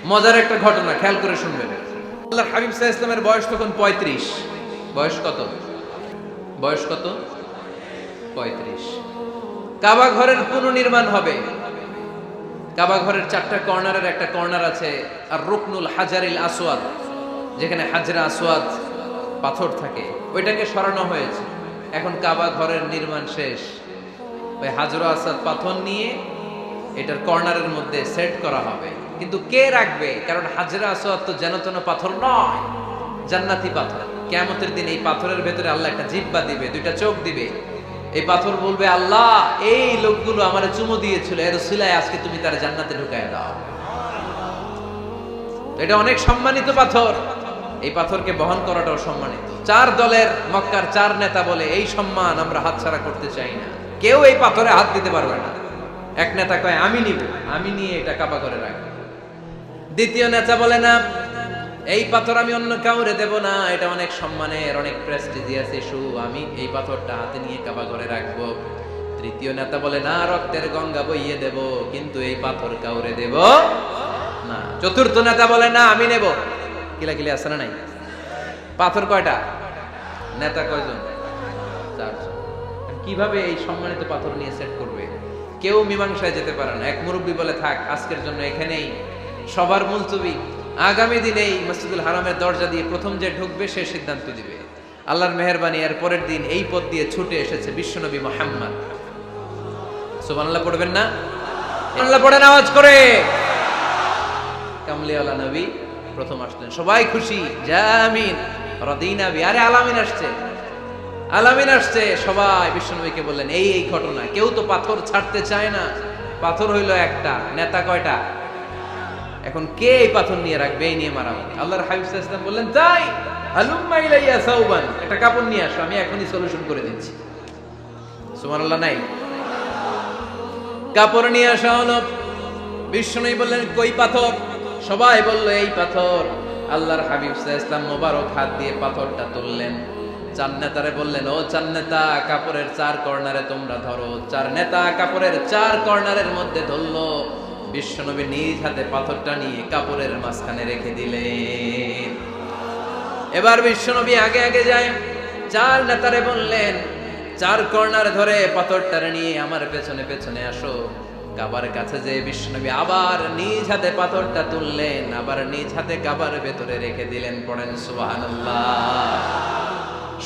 মজার একটা ঘটনা, খেয়াল করে শুনবেন। আল্লাহর হাবিব সাল্লাল্লাহু আলাইহি ওয়াসাল্লামের বয়স তখন 35। বয়স কত? বয়স কত? 35। কাবা ঘরের পুনর্নির্মাণ হবে। কাবা ঘরের 4টা কর্নারের একটা কর্নার আছে আর রুকনুল হাজারিল আসওয়াদ, যেখানে হাজরা আসওয়াদ পাথর থাকে, ওইটাকে সরানো হয়েছে। এখন কাবা ঘরের নির্মাণ শেষ। ওই হাজরা আসওয়াদ পাথর নিয়ে এটার কর্নারের মধ্যে সেট করা হবে। কিন্তু কে রাখবে? কারণ হাজরা আসওয়াদ তো যেন তেন পাথর নয়, জান্নাতি পাথর। কিয়ামতের দিন এই পাথরের ভেতরে আল্লাহ একটা জিহ্বা দিবে, 2টা চোখ দিবে। এই পাথর বলবে, আল্লাহ এই লোকগুলো আমারে চুমু দিয়েছিল, এর উসিলায় আজকে তুমি তার জান্নাতে ঢুকায় দাও। এটা অনেক সম্মানিত পাথর, এই পাথরকে বহন করাটাও সম্মানিত। 4 দলের মক্কার 4 নেতা বলে, এই সম্মান আমরা হাতছাড়া করতে চাই না, কেউ এই পাথরে হাত দিতে পারবে না। এক নেতা কয়, আমি নিব, আমি নিয়ে এটা কাবা করে রাখবো। দ্বিতীয় নেতা বলে, না, এই পাথর আমি অন্য কাউরে দেব না, এটা অনেক সম্মানের, অনেক প্রেস্টিজিয়াস ইস্যু, আমি এই পাথরটা হাতে নিয়ে কাবা ঘরে রাখবো। তৃতীয় নেতা বলে, না, রক্তের গঙ্গা বইয়ে দেব, কিন্তু এই পাথর কাউরে দেব না। চতুর্থ নেতা বলে, না, আমি নেব। কিলাকিলি আছে না নাই? পাথর কয়টা? নেতা কয়জন? 4 জন। কিভাবে এই সম্মানিত পাথর নিয়ে সেট করবে? কেউ মীমাংসায় যেতে পারে না। এক মুরব্বী বলে, থাক, আজকের জন্য এখানেই সবার মুলতবি, আগামী দিনে এই মসজিদুল হারামের দরজা দিয়ে প্রথম যে ঢুকবে সে সিদ্ধান্ত দিবে। আল্লাহর মেহেরবানি, এর পরের দিন এই পথ দিয়ে ছুটে এসেছে বিশ্বনবী মুহাম্মদ। সুবহানাল্লাহ পড়বেন না? সুবহানাল্লাহ পড়েন আওয়াজ করে। কামলিওয়ালা নবী প্রথম আসলেন, সবাই খুশি, জামিন রাদিনা বি। আরে আলামিন আসছে, আলামিন আসছে। সবাই বিশ্বনবীকে বললেন, এই এই ঘটনা। কেউ তো পাথর ছাড়তে চায় না। পাথর হইল একটা, নেতা কয়টা? এখন কে এই পাথর নিয়ে রাখবে? এই নিয়ে মারামারি। আল্লাহর হাবিব সাল্লাল্লাহু আলাইহি ওয়াসাল্লাম বললেন, তাই হালুম্মা ইলাইয়া সাউবান, একটা কাপড় নিয়ে আসো, আমি এখনই সলিউশন করে দিচ্ছি। সুবহানাল্লাহ নাই? কাপড় নিয়ে আসা হলো। বিশ্বনবী বললেন, কই পাথর? সবাই বলল, এই পাথর। আল্লাহর হাবিব সাল্লাল্লাহু আলাইহি ওয়াসাল্লাম মোবারক হাত দিয়ে পাথরটা তুললেন। 4 নেতারে বললেন, ও 4 নেতা, কাপড়ের 4 কর্নারে তোমরা ধরো। 4 নেতা কাপড়ের 4 কর্নারের মধ্যে ধরলো। বিশ্বনবী নিজ হাতে পাথরটা নিয়ে কাপড়ের মাঝখানে রেখে দিলেন। এবার বিশ্বনবী আগে আগে যায়। 4 নেতারে বললেন, 4 কর্নার ধরে পাথরটারে নিয়ে আমার পেছনে পেছনে আসো। কাবার কাছে যে বিশ্বনবী আবার নিজ হাতে পাথরটা তুললেন, আবার নিজ হাতে কাবার ভেতরে রেখে দিলেন। পড়েন সুবহানাল্লাহ।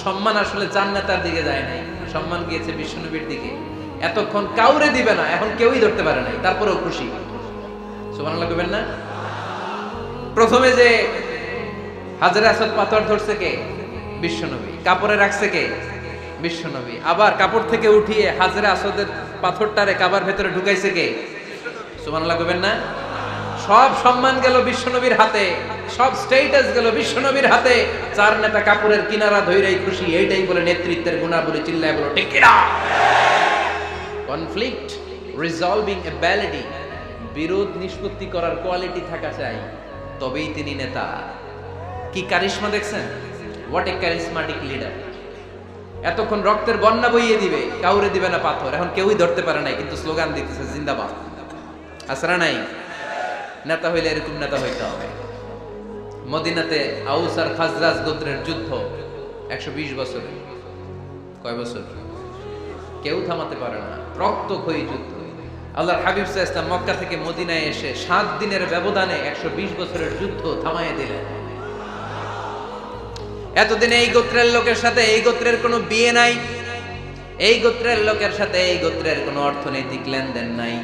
সম্মান আসলে 4 নেতার দিকে যায় নাই, সম্মান গিয়েছে বিশ্বনবীর দিকে। এতক্ষণ কাউরে দিবে না, এখন কেউই ধরতে পারে নাই, তারপরেও খুশি। সুবহানাল্লাহ কইবেন না? প্রথমে যে হাজরা আসওয়াদ পাথর ধরছে কে? বিশ্বনবী। কাপড়ে রাখছে কে? বিশ্বনবী। আবার কাপড় থেকে উঠিয়ে হাজরা আসওয়াদের পাথরটারে কাবার ভেতরে ঢুকাইছে কে? সুবহানাল্লাহ কইবেন না? সব সম্মান গেল বিশ্বনবীর হাতে, সব স্ট্যাটাস গেল বিশ্বনবীর হাতে। 4 নেতা কাপড়ের কিনারা ধইরাই খুশি। এইটাই বলে নেতৃত্বের গুণাবলী। চিল্লায় বলো ঠিক কিনা? কনফ্লিক্ট রিজলভিং অ্যাবিলিটি, বিরোধ নিষ্পত্তি করার কোয়ালিটি থাকা চাই, তবেই তিনি নেতা। কি কারিশমা দেখছেন? What a charismatic leader. এতক্ষণ রক্তের বন্যা বইয়ে দিবে, কাউরে দিবে না পাথর। এখন কেউই ধরতে পারে নাই, কিন্তু স্লোগান দিতেছে জিন্দাবাদ। আসরা নাই? নেতা হইলে এরকম নেতা হইতে হবে। মদিনাতে আউস আর খাজরাজ গোত্রের যুদ্ধ 120 বছরে। কয় বছর? কেউ থামাতে পারে না, রক্তক্ষয়ী যুদ্ধ। আল্লাহর হাবিব সাল্লাল্লাহু আলাইহি ওয়াসাল্লাম মক্কা থেকে মদিনায় এসে 7 দিনের ব্যবধানে 120 বছরের যুদ্ধ থামাইয়ে দিলেন। এতদিন এই গোত্রের লোকের সাথে এই গোত্রের কোনো বিয়ে নাই, এই গোত্রের লোকের সাথে এই গোত্রের কোনো অর্থনৈতিক লেনদেন নাই।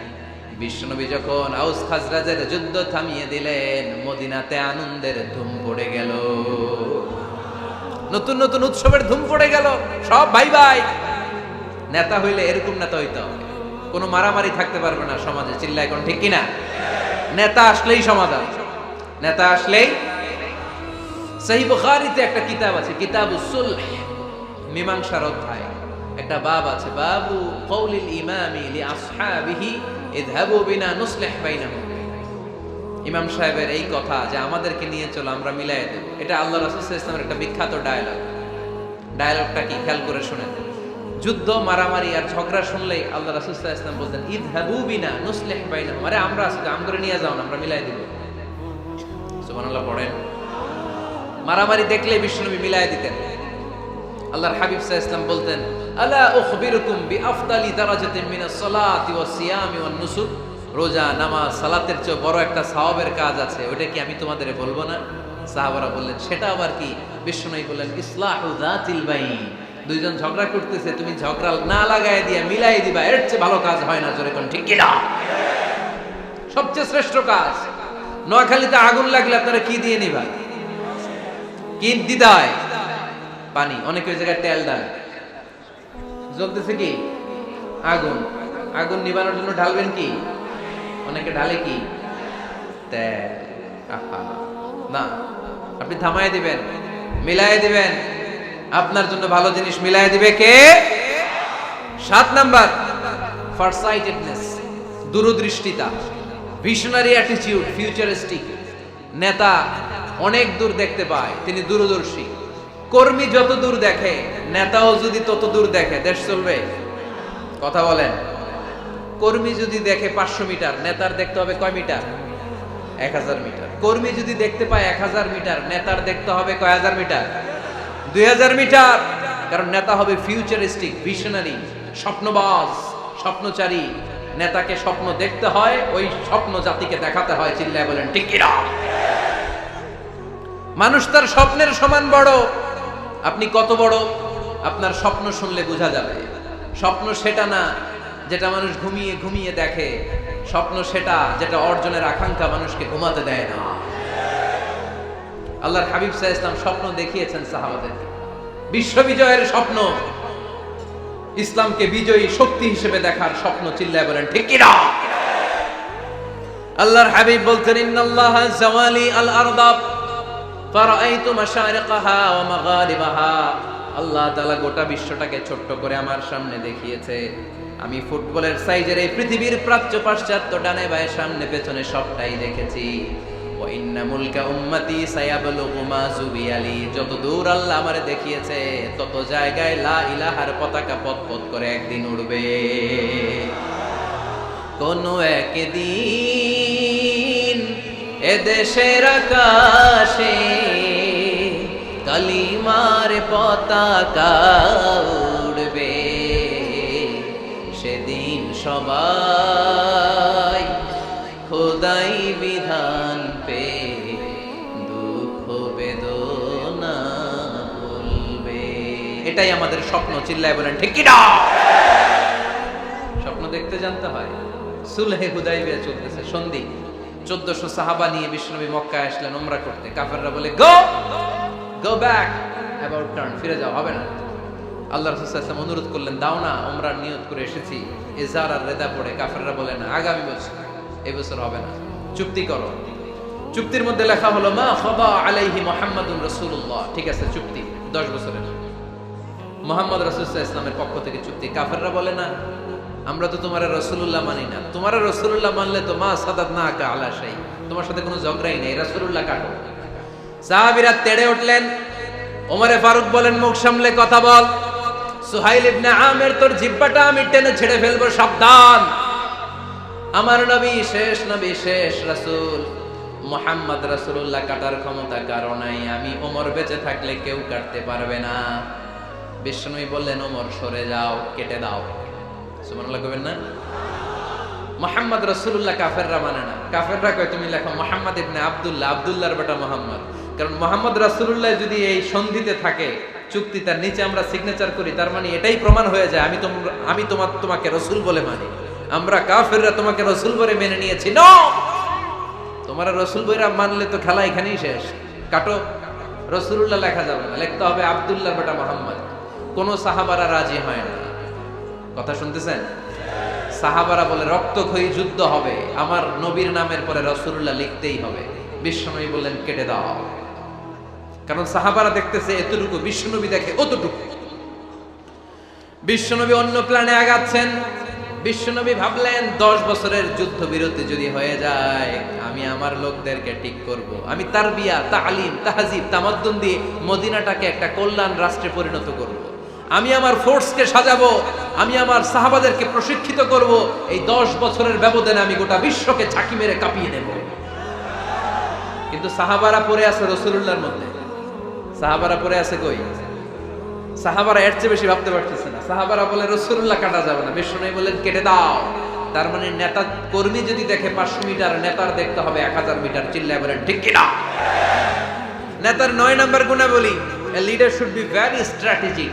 বিশ্বনবী যখন আউস খাজরাজের যুদ্ধ থামিয়ে দিলেন, মদিনাতে আনন্দের ধুম পড়ে গেল, নতুন নতুন উৎসবের ধুম পড়ে গেল। সব ভাই ভাই। নেতা হইলে এরকম নেতা হইতে হবে, কোনো মারামারি থাকতে পারবে না সমাজে। চিল্লায় কোন ঠিক কিনা? নেতা আসলেই সমাধান, নেতা আসলেই। সহিহ বুখারীতে একটা কিতাব আছে, কিতাবুস সুলহ, মীমাংসার অধ্যায়। একটা বাব আছে, বাবু কওলিল ইমামি লি আসহাবিহি ইযহাবু বিনা নুসলিহ বাইনাহুম। ইমাম সাহেবের এই কথা যে আমাদেরকে নিয়ে চলো, আমরা মিলাইয়ে দেব, এটা আল্লাহ রাসূল সাল্লাল্লাহু আলাইহি ওয়াসাল্লামের একটা বিখ্যাত ডায়ালগ। ডায়ালগটা কি খেয়াল করে শুনেন। যুদ্ধ, মারামারি আর ঝগড়া শুনলেই আল্লাহ রাসূল সাল্লাল্লাহু আলাইহি ওয়াসাল্লাম বলতেন, ইযহাবু বিনা নুসলিহ বাইনাহুম। আরে আমরা আছি, আম করে নিয়ে যাও না, আমরা মিলাই দিব। মারামারি দেখলে বিশ্বনবী মিলাই দিতেন। আল্লাহর হাবিব সাল্লাল্লাহু আলাইহি ওয়াসাল্লাম বলতেন, আলা উখবিরুকুম বিআফদালি দারাজাতিন মিনাস সালাতি ওয়াস সিয়ামি ওয়ান নুসুক, রোজা, নামাজ, সালাতের চেয়ে বড় একটা সওয়াবের কাজ আছে, ওটা কি আমি তোমাদের বলবো না? সাহাবারা বললেন, সেটা আবার কি? বিশ্বনবী বললেন, ইসলাহু যাতিল বাইন, দুইজন ঝগড়া করতেছে, তুমি ঝগড়া না লাগায় দিয়ে মিলাই দিবা, এর চেয়ে ভালো কাজ হয় না। জোরে কোন ঠিক কিনা? সবচেয়ে শ্রেষ্ঠ কাজ। নোয়াখালীতে আগুন লাগলে আপনারা কি দিয়ে নিবা? কি দিদায়? পানি। অনেকে ওই জায়গায় তেল ডালে। জ্বলতেছে কি? আগুন। আগুন নিবানোর জন্য ঢালবেন কি? অনেকে ঢালে কি? তেল। আহা, না, আপনি থামায় দিবেন, মিলাই দিবেন। আপনার জন্য ভালো জিনিস মিলাই দিবে কে? 7 নাম্বার, ফারসাইটেডনেস, দূরদৃষ্টিতা, ভিশনারি অ্যাটিটিউড, ফিউচারিস্টিক। নেতা অনেক দূর দেখতে পায়, তিনি দূরদর্শী। কর্মী যত দূর দেখে, নেতাও যদি তত দূর দেখে, দেশ চলবে? কথা বলেন। কর্মী যদি দেখে 500 মিটার, নেতার দেখতে হবে কয় মিটার? 1000 মিটার। কর্মী যদি দেখতে পায় 1000 মিটার, নেতার দেখতে হবে কয় হাজার মিটার? 2000 মিটার। কারণ নেতা হবে ফিউচারিস্টিক, ভিশনারি, স্বপ্নবাজ, স্বপ্নচারী। নেতাকে স্বপ্ন দেখতে হয়, ওই স্বপ্ন জাতিকে দেখাতে হয়। চিল্লায় বলেন ঠিক কিনা? মানুষ তার স্বপ্নের সমান বড়। আপনি কত বড় আপনার স্বপ্ন শুনলে বোঝা যাবে। স্বপ্ন সেটা না যেটা মানুষ ঘুমিয়ে ঘুমিয়ে দেখে, স্বপ্ন সেটা যেটা অর্জনের আকাঙ্ক্ষা মানুষকে ঘুমাতে দেয় না। আল্লাহর হাবিব সাল্লাল্লাহু আলাইহি ওয়াসাল্লাম স্বপ্ন দেখিয়েছেন সাহাবাদেরকে, বিশ্ব বিজয়ের স্বপ্ন, ইসলামকে বিজয়ী শক্তি হিসেবে দেখার স্বপ্ন। চিল্লায় বলেন ঠিক কিনা? আল্লাহর হাবিব বলতেন, ইন্নাল্লাহা জাওয়ালি আল আরদা ফারাআইতু মাশারিকাহা ওয়া মাগারিবাহা। আল্লাহ তাআলা গোটা বিশ্বটাকে ছোট্ট করে আমার সামনে দেখিয়েছে। আমি ফুটবলের সাইজের এই পৃথিবীর প্রাচ্য পাশ্চাত্য, ডানে বায়ে সামনে পেছনে সবটাই দেখেছি। ওয়া ইন্না মুলকা উম্মতি সায়াবলুগু মা জুবিয়ালি। যত দূর আল্লাহ আমারে দেখিয়েছে, তত জায়গায় লা ইলাহার পতাকা পথ করে একদিন উড়বে। কোন একদিন এদেশের আকাশে কালিমার পতাকা উড়বে। সেদিন সবাই খোদাই বিধান পে দুঃখ বেদনা বলবে। এটাই আমাদের স্বপ্ন। চিল্লায় বলেন ঠিক কিনা? স্বপ্ন দেখতে জানতে হয়। সুলহে হুদাইবিয়া চলতেছে, সন্ধি। 1400 সাহাবা নিয়ে বিশ্বনবী মক্কায় আসলেন উমরা করতে। কাফেররা বলে, গো ব্যাক, অ্যাবাউট টার্ন, ফিরে যাও, হবে না। আল্লাহ রাসূল সাল্লাল্লাহু আলাইহি ওয়াসাল্লাম অনুরোধ করলেন, দাও না, উমরার নিয়ত করে এসেছি। ইজার আর রেদা পড়ে কাফেররা বলে, না, আগামী বছর, এই বছর হবে না, চুক্তি করো। চুক্তির মধ্যে লেখা হলো, মা খাবা আলাইহি মুহাম্মাদুর রাসূলুল্লাহ। ঠিক আছে, চুক্তি 10 বছরের, মুহাম্মদ রাসূল সাল্লাল্লাহু আলাইহি ওয়াসাল্লামের পক্ষ থেকে চুক্তি। কাফেররা বলে, না, আমরা তো তোমার রাসূলুল্লাহ মানি না। তোমার রাসূলুল্লাহ মানলে তো মা সাদাতনাকা আলা শাই, তোমার সাথে কোনো ঝগড়াই নেই, রাসূলুল্লাহ কাটো। সাহাবীরা তেড়ে উঠলেন। ওমরে ফারুক বলেন, মুখ সামলে কথা বল। সুহাইল ইবনে আমির, তোর জিহ্বাটা আমি টেনে ছেড়ে ফেলবো, সাবধান। আমার নবী শেষ নবী, শেষ রাসূল মুহাম্মদ রাসূলুল্লাহ কাটার ক্ষমতা কারো নাই। আমি ওমর বেঁচে থাকলে কেউ কাটতে পারবে না। বিশ্বনবী বললেন, ওমর সরে যাও, কেটে দাও। সুবহানাল্লাহ কইবেন না? মুহাম্মদ রাসূলুল্লাহ কাফেররা মানে না। কাফেররা কয়, তুমি লেখো মুহাম্মদ ইবনে আব্দুল্লাহ, আব্দুল্লাহর বেটা মুহাম্মদ। কারণ মুহাম্মদ রাসূলুল্লাহ যদি এই সন্ধিতে থাকে, চুক্তি, তার নিচে আমরা সিগনেচার করি, তার মানে এটাই প্রমাণ হয়ে যায় আমি তোমাকে রাসূল বলে মানি। আমরা কাফেররা তোমাকে রাসূল বলে মেনে নিয়েছি। নো, তোমার রাসূল বইরা মানলে তো খেলা এখানেই শেষ। কাটো, রাসূলুল্লাহ লেখা যাবে না, লিখতে হবে আব্দুল্লাহর বেটা মুহাম্মদ। কোন সাহাবারা রাজি হয় না। কথা শুনতেছেন? সাহাবারা বলে, রক্তক্ষয়ী যুদ্ধ হবে, আমার নবীর নামের পরে রাসূলুল্লাহ লিখতেই হবে। বিশ্বনবী বললেন, কেটে দাও। কারণ সাহাবারা দেখতেছে এতটুকু, বিশ্বনবী দেখে অতটুকু। বিশ্বনবী অন্য প্ল্যানে আগাচ্ছেন। বিশ্বনবী ভাবলেন, 10 বছরের যুদ্ধ বিরতি যদি হয়ে যায়, আমি আমার লোকদেরকে ঠিক করব। আমি তারবিয়া, তালিম, তাহজিব, তামাদ্দুন দিয়ে মদিনাটাকে একটা কল্যাণ রাষ্ট্রে পরিণত করব। আমি আমার ফোর্সকে সাজাবো, আমি আমার সাহাবাদেরকে প্রশিক্ষিত করব। এই 10 বছরের ব্যবধানে আমি গোটা বিশ্বকে ঝাঁকি মেরে কাঁপিয়ে নেব। কিন্তু সাহাবারা পড়ে আছে রাসূলুল্লাহর মধ্যে। সাহাবারা পরে আছে কই? সাহাবারা এর চেয়ে বেশি ভাবতে পারতেছে না। সাহাবারা বলে রাসূলুল্লাহ কাটা যাবে না, বিশ্বনবী বলেন কেটে দাও। তার মানে নেতা কর্মী যদি দেখে 500 মিটার, নেতার দেখতে হবে 1000 মিটার। চিল্লায় বলেন ঠিক কি না? নেতার 9 নাম্বার গুণাবলী, a leader should be very strategic.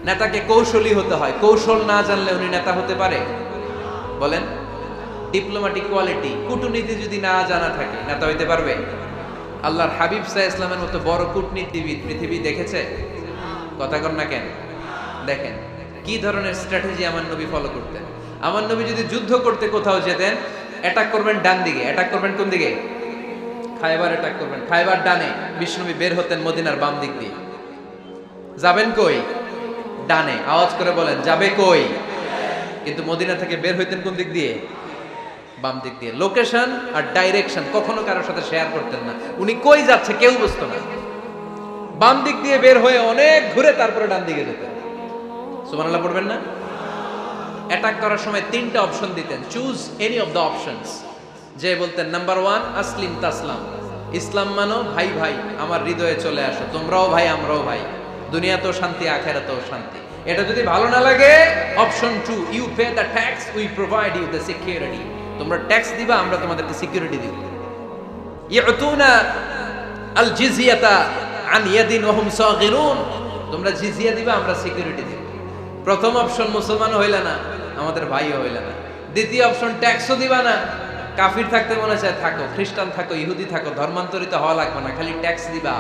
নেতাকে কৌশলী হতে হয়, কৌশল না জানলে উনি নেতা হতে পারে? বলেন, ডিপ্লোম্যাটিক কোয়ালিটি, কূটনীতি যদি না জানা থাকে নেতা হইতে পারবে? আল্লাহর হাবিব সাল্লাল্লাহু আলাইহি ওয়াসাল্লামের মতো বড় কূটনীতিবিদ পৃথিবী দেখেছে? কথা কর না কেন? দেখেন কি ধরনের স্ট্র্যাটেজি আমার নবী ফলো করতেন। আমার নবী যদি যুদ্ধ করতে কোথাও যেতেন, অ্যাটাক করবেন ডান দিকে, অ্যাটাক করবেন কোন দিকে? খায়বার অ্যাটাক করবেন, খায়বার ডানে। বিষ্ণুনবী বের হতেন মদিনার বাম দিক দিয়ে। যাবেন কই? ডানে। আওয়াজ করে বলেন যাবে কই? কিন্তু মদিনা থেকে বের হইতেন কোন দিক দিয়ে? বাম দিক দিয়ে। লোকেশন আর ডাইরেকশন কখনো কারোর সাথে শেয়ার করতেন না। উনি কই যাচ্ছে কেউ বুঝতো না। বাম দিক দিয়ে বের হয়ে অনেক ঘুরে তারপরে ডান দিকে যেতেন। সুবহানাল্লাহ পড়বেন না? অ্যাটাক করার সময় 3টা অপশন দিতেন, choose any of the options. যে বলতেন নাম্বার 1 আসলিম তাসলাম, ইসলাম মানো, ভাই ভাই আমার হৃদয়ে চলে আসো, তোমরাও ভাই আমরাও ভাই, দুনিয়াতেও শান্তি আখিরাতেও শান্তি। এটা যদি ভালো না লাগে, option 2 you pay the tax, we provide you the security. তোমরা ট্যাক্স দিবা, আমরা তোমাদেরকে সিকিউরিটি দিব। ইয়াতুনা আল জিজিয়াতা আন ইয়াদিন ওয়া হুম সাগিরুন, তোমরা জিজিয়া দিবা, আমরা সিকিউরিটি দিব। প্রথম অপশন মুসলমান হইলা না, আমাদের ভাইও হইলা না। দ্বিতীয় অপশন ট্যাক্সও দিবা না, কাফির থাকতে মনে চায় থাকো, খ্রিস্টান থাকো, ইহুদি থাকো, ধর্মান্তরিত হওয়া লাগবে না, খালি ট্যাক্স দিবা,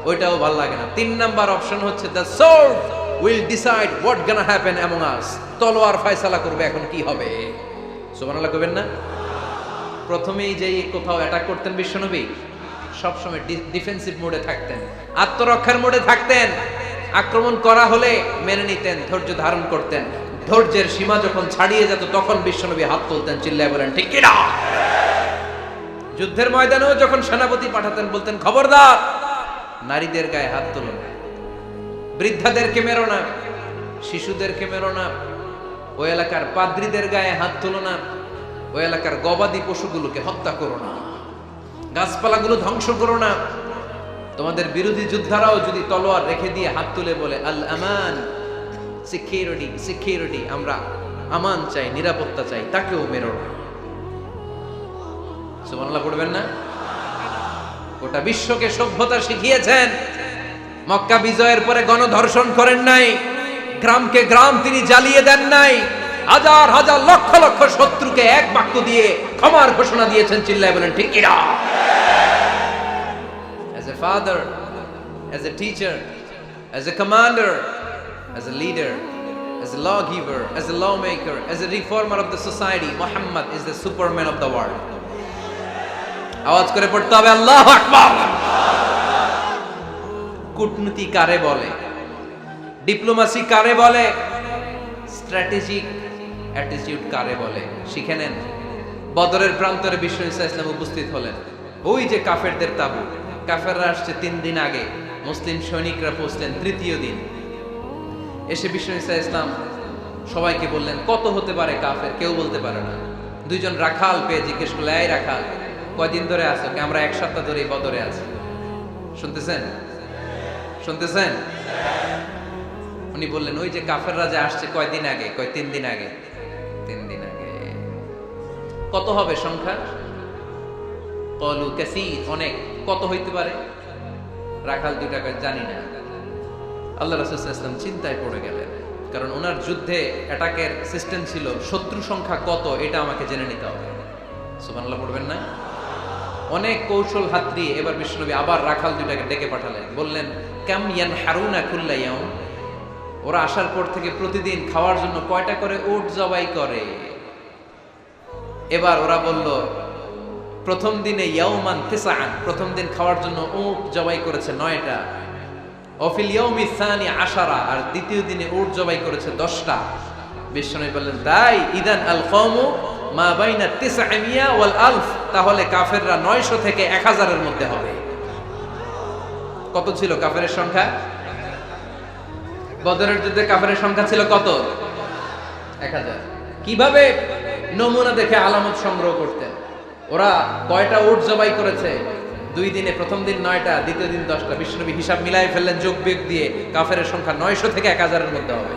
ওইটাও ভালো লাগে না। 3 নাম্বার অপশন হচ্ছে the sword will decide what gonna happen among আস, তলোয়ার ফয়সালা করবে এখন কি হবে। সুবহানাল্লাহ কইবেন না? প্রথমেই যেই কোথাও অ্যাটাক করতেন বিশ্বনবী, সবসময় ডিফেন্সিভ মোডে থাকতেন, আত্মরক্ষার মোডে থাকতেন। আক্রমণ করা হলে মেনে নিতেন, ধৈর্য ধারণ করতেন। ধৈর্যের সীমা যখন ছাড়িয়ে যেত তখন বিশ্বনবী হাত তুলতেন, চিল্লায় বলেন ঠিক কি না? যুদ্ধের ময়দানেও যখন সেনাপতি পাঠাতেন বলতেন খবরদার নারীদের গায়ে হাত তুলো না, বৃদ্ধাদেরকে মেরো না, শিশুদেরকে মেরো না, ওই এলাকার পাদ্রীদের গায়ে হাত তুলো না, ওই এলাকার গবাদি পশুগুলোকে হত্যা করো না, গাছপালাগুলো ধ্বংস করো না। তোমাদের বিরোধী যোদ্ধারাও যদি তলোয়ার রেখে দিয়ে হাত তুলে বলে আল আমান, সিকিউরিটি সিকিউরিটি, আমরা আমান চাই, নিরাপত্তা চাই, তাকেও মেরো না। সুবহানাল্লাহ পড়বেন না? গোটা বিশ্বকে সভ্যতা শিখিয়েছেন। মক্কা বিজয়ের পরে গণধর্ষণ করেন নাই, গ্রামকে গ্রাম তিনি জ্বালিয়ে দেন নাই, হাজার হাজার লক্ষ লক্ষ শত্রুকে এক বাক্য দিয়ে ক্ষমার ঘোষণা দিয়েছেন, চিল্লায় বলেন ঠিক কি না? As a father, as a teacher, as a commander, as a leader, as a lawgiver, as a lawmaker, as a reformer of the society, Muhammad is the superman of the world. আওয়াজ করে পড়তে হবে আল্লাহু আকবার। কূটনীতি কারে বলে? Diplomacy কারে বলে? স্ট্র্যাটেজিক অ্যাটিটিউড কারে বলে? শিখে নেন। বদরের প্রান্তরে বিষ্ণু ঈসা ইসলাম উপস্থিত হলেন। ওই যে কাফেরদের তাবু, কাফেররা আসছে 3 দিন আগে, মুসলিম সৈনিকরা পৌঁছলেন 3য় দিন। এসে বিষ্ণু ঈসা ইসলাম সবাইকে বললেন কত হতে পারে কাফের, কেউ বলতে পারে না। 2 জন রাখাল পেয়ে জিজ্ঞেস করলে, এই রাখাল কয়দিন ধরে আছো? আমরা 1 সপ্তাহ ধরে বদরে আছি। শুনতেছেন? শুনতেছেন? উনি বললেন ওই যে কাফেররা যে আসছে কয়দিন আগে? কয় 3 দিন আগে। 3 দিন আগে। কত হবে সংখ্যা? কলু কাসীর, অনেক। কত হইতে পারে? রাখাল 2টা কয় জানি না। আল্লাহ রাসূল সাল্লাল্লাহু আলাইহি ওয়াসাল্লাম চিন্তায় পড়ে গেলেন, কারণ ওনার যুদ্ধে অ্যাটাকের সিস্টেম ছিল শত্রু সংখ্যা কত এটা আমাকে জেনে নিতে হবে। সুবহানাল্লাহ পড়বেন না? অনেক কৌশল হাত দিয়ে এবার বিশ্বনবী আবার রাখাল 2টাকে ডেকে পাঠালেন, বললেন কাম ইয়ানহারুনা কুল্লা ইয়াউম, ওরা আসার পর থেকে প্রতিদিন খাওয়ার জন্য কয়টা করে উট জবাই করে? এবার ওরা বলল প্রথম দিনে ইয়াউমান তিসআন, প্রথম দিন খাওয়ার জন্য উট জবাই করেছে 9টা। অফিল ইয়াউমি সানি 10, আর দ্বিতীয় দিনে উট জবাই করেছে 10টা। বিশ্বনবী বললেন তাই ইদান আল কওমু মা বাইনা 900 ওয়াল আলফ, তাহলে কাফেররা 900 থেকে 1000 এর মধ্যে হবে। কত ছিল কাফেরের সংখ্যা? বদরের যুদ্ধে কাফেরের সংখ্যা ছিল কত? 1000। কিভাবে নমুনা দেখে আলামত সংগ্রহ করতেন? ওরা কয়টা উট জবাই করেছে, 2 দিনে প্রথম দিন 9টা, দ্বিতীয় দিন 10টা। বিশ্বনবী হিসাব মিলাই ফেললেন যোগ বিয়োগ দিয়ে, কাফেরের সংখ্যা 900 থেকে 1000-এর মধ্যে হবে।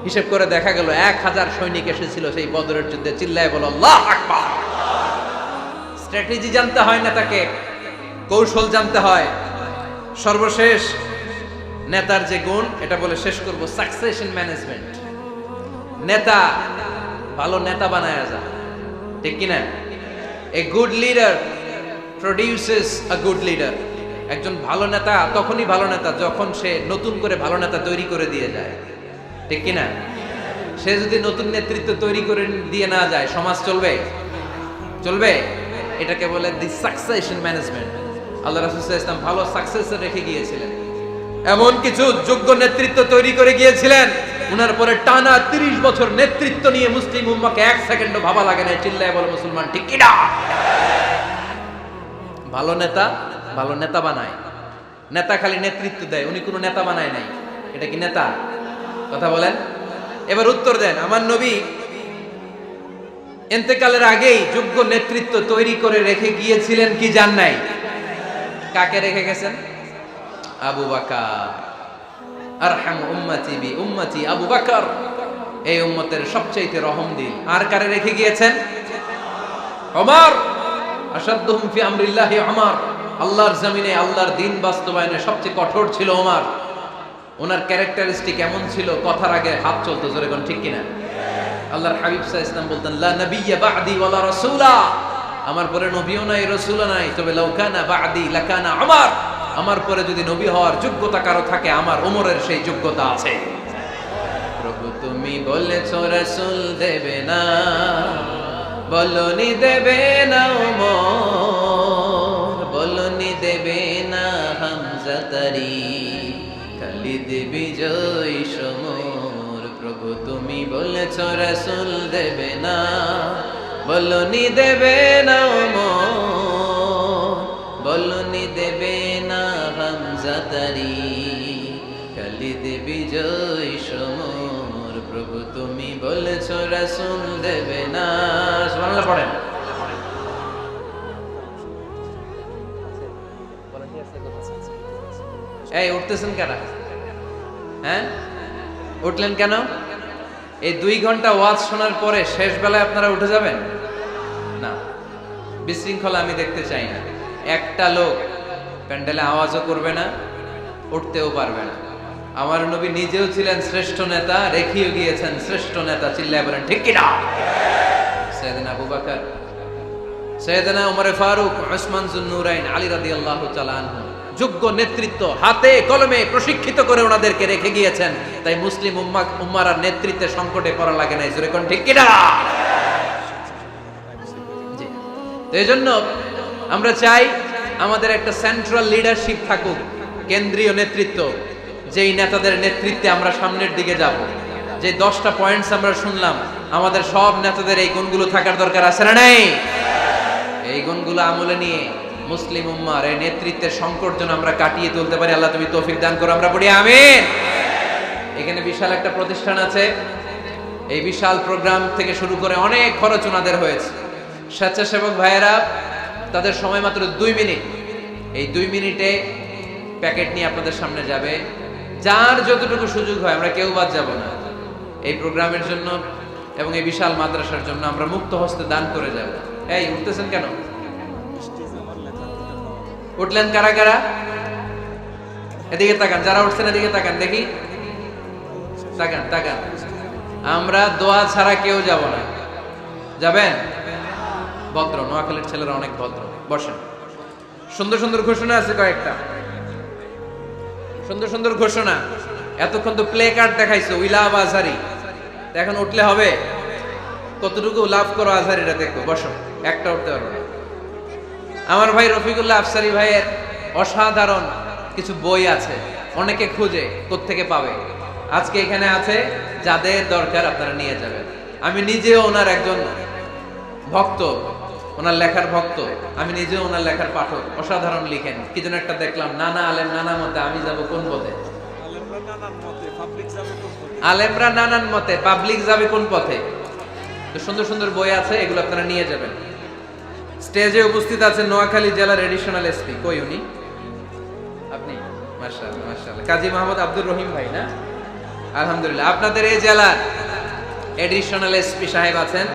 হিসেব করে দেখা গেল 1000 সৈনিক এসেছিল সেই বদরের যুদ্ধে। চিল্লায় বলো আল্লাহু আকবার। স্ট্র্যাটেজি জানতে হয় না, তাকে কৌশল জানতে হয়। সর্বশেষ নেতার যে গুণ, এটা বলে শেষ করব, সাকসেশন ম্যানেজমেন্ট। নেতা ভালো নেতা বানায়া যায়, ঠিক কিনা? A good leader produces a good leader. একজন ভালো নেতা তখনই ভালো নেতা যখন সে নতুন করে ভালো নেতা তৈরি করে দিয়ে যায়, ঠিক কিনা? সে যদি নতুন নেতৃত্ব তৈরি করে দিয়ে না যায়, সমাজ চলবে? চলবে? এটাকে বলে দি সাকসেশন ম্যানেজমেন্ট। আল্লাহ রাসূল সাল্লাল্লাহু আলাইহি ওয়াসাল্লাম ভালো সাকসেসর রেখে গিয়েছিলেন, এমন কিছু যোগ্য নেতৃত্ব তৈরি করে গিয়েছিলেন, উনার পরে টানা 30 বছর নেতৃত্ব নিয়ে মুসলিম উম্মাহকে 1 সেকেন্ডও ভাবা লাগে না। চিল্লায় বলো মুসলমান, ঠিক কিনা? ভালো নেতা বানায়। নেতা খালি নেতৃত্ব দেয়, উনি কোনো নেতা বানায় নাই। এটা কি নেতা? কথা বলেন। এবার উত্তর দেন। আমার নবী ইন্তেকালের আগেই যোগ্য নেতৃত্ব তৈরি করে রেখে গিয়েছিলেন কি জান নাই? কাকে রেখে গেছেন? আবু বকর। আরহামু উম্মতি বি উম্মতি আবু বকর, এই উম্মতের সবচেয়ে রহমদিল। আর কারে রেখে গিয়েছেন? ওমর। আশাদ্দুহুম ফি আমরিল্লাহি ওমর। আল্লাহর জমিনে আল্লাহর দ্বীন বাস্তবায়নে সবচেয়ে কঠোর ছিল ওমর। ওনার ক্যারেক্টারিস্টিক এমন ছিল, কথার আগে হাত চলতো। জোরে কোন ঠিক কিনা? আল্লাহর হাবিব সাল্লাল্লাহু আলাইহি ওয়াসাল্লাম বলতেন, লা নাবিয়্যা বা'দি ওয়ালা রাসূলা। আমার পরে নবীও নাই, রাসূলও নাই, তবে লাউ কানা বা'দি লাকানা ওমর। আমার পরে যদি নবী হওয়ার যোগ্যতা কারো থাকে, আমার ওমরের সেই যোগ্যতা আছে। প্রভু তুমি বলেছো রাসূল দেবে না, বলনি দেবে না ওমর, বলনি দেবে না হামজা তারি, খালিদ বিজয় সমর। প্রভু তুমি বলেছো রাসূল দেবে না, বলনি দেবে না ওমর, বলনি দেবে না হামজা তারি, খালিদ বিজয় সমর। প্রভু তুমি বলেছো রাসূল দেবে না। সুবহানাল্লাহ পড়েন। এই উঠতেছেন কেন? হ্যাঁ, উঠলেন কেন? এই 2 ঘন্টা ওয়াজ শোনার পরে শেষ বেলায় আপনারা উঠে যাবেন না? বিশৃঙ্খলা আমি দেখতে চাই না। একটা লোক প্যান্ডেলে আওয়াজও করবে না, উঠতেও পারবে না। আমার নবী নিজেও ছিলেন শ্রেষ্ঠ নেতা, রেখেও গিয়েছেন শ্রেষ্ঠ নেতা। চিল্লায় বলেন ঠিক কিনা? সাইয়েদনা আবু বকর, সাইয়েদনা ওমর ফারুক, উসমান যুন্নুরাইন, আলী রাদিয়াল্লাহু তাআলা আনহু যোগ্য নেতৃত্ব হাতে কলমে প্রশিক্ষিত করে ওনাদেরকে রেখে গিয়েছেন। তাই মুসলিম উম্মার আর নেতৃত্বের সংকটে পড়া লাগে না। জোরে কোন ঠিক কিনা? জি। তো এইজন্য আমরা চাই আমাদের একটা সেন্ট্রাল লিডারশিপ থাকুক, কেন্দ্রীয় নেতৃত্ব, যেই নেতাদের নেতৃত্বে আমরা সামনের দিকে যাব। যে 10টা পয়েন্টস আমরা শুনলাম, আমাদের সব নেতাদের এই গুণগুলো থাকার দরকার আছে না নাই? এই গুণগুলো আমলে নিয়ে মুসলিম উম্মার এই নেতৃত্বের সংকট যেন আমরা কাটিয়ে তুলতে পারি। আল্লাহ তুমি তৌফিক দান করো, আমরা পড়ি আমিন। এখানে বিশাল একটা প্রতিষ্ঠান আছে। এই বিশাল প্রোগ্রাম থেকে শুরু করে অনেক খরচ ওনাদের হয়েছে। স্বেচ্ছাসেবক ভাইয়েরা তাদের সময় মাত্র 2 মিনিট। এই 2 মিনিটে প্যাকেট নিয়ে আপনাদের সামনে যাবে। যার যতটুকু সুযোগ হয়, আমরা কেউ বাদ যাব না। এই প্রোগ্রামের জন্য এবং এই বিশাল মাদ্রাসার জন্য আমরা মুক্ত হস্তে দান করে যাব। এই উঠতেছেন কেন? উঠলেন কারা কারা? এদিকে তাকান, যারা উঠছেন এদিকে তাকান, দেখি তাকান তাকান। আমরা দোয়া ছাড়া কেউ যাব না। যাবেন? ভদ্র, নোয়াখালীর ছেলেরা অনেক ভদ্র। বসেন। সুন্দর সুন্দর ঘোষণা আছে কয়েকটা, সুন্দর সুন্দর ঘোষণা। এতক্ষণ তো প্লে কার্ড দেখাইছো, উই লাভ আজহারি। এখন উঠলে হবে? কতটুকু লাভ করো আজহারিরা দেখো। বসো, একটা উঠতে পারবো না। আমার ভাই রফিকুল্লাহ আফসারি ভাইয়ের অসাধারণ কিছু বই আছে, অনেকে খুঁজে কোত্থেকে পাবে। আজকে এখানে আছে, যাদের দরকার আপনারা নিয়ে যাবেন। আমি নিজেও ওনার একজন ভক্ত, ওনার লেখার ভক্ত। আমি নিজেও ওনার লেখার পাঠক। অসাধারণ লিখেন। কি যেন একটা দেখলাম, নানা আলেম নানা মতে, আমি যাব কোন পথে? আলেমরা নানান মতে, পাবলিক যাবে কোন পথে? তো সুন্দর সুন্দর বই আছে, এগুলো আপনারা নিয়ে যাবেন। স্টেজে উপস্থিত আছেন নোয়াখালী জেলার এডিশনাল এসপি, কই উনি? আপনি? মাশাআল্লাহ মাশাআল্লাহ, কাজী মোহাম্মদ আব্দুর রহিম ভাই না? আলহামদুলিল্লাহ, আপনাদের এই জেলার এডিশনাল এসপি সাহেব আছেন।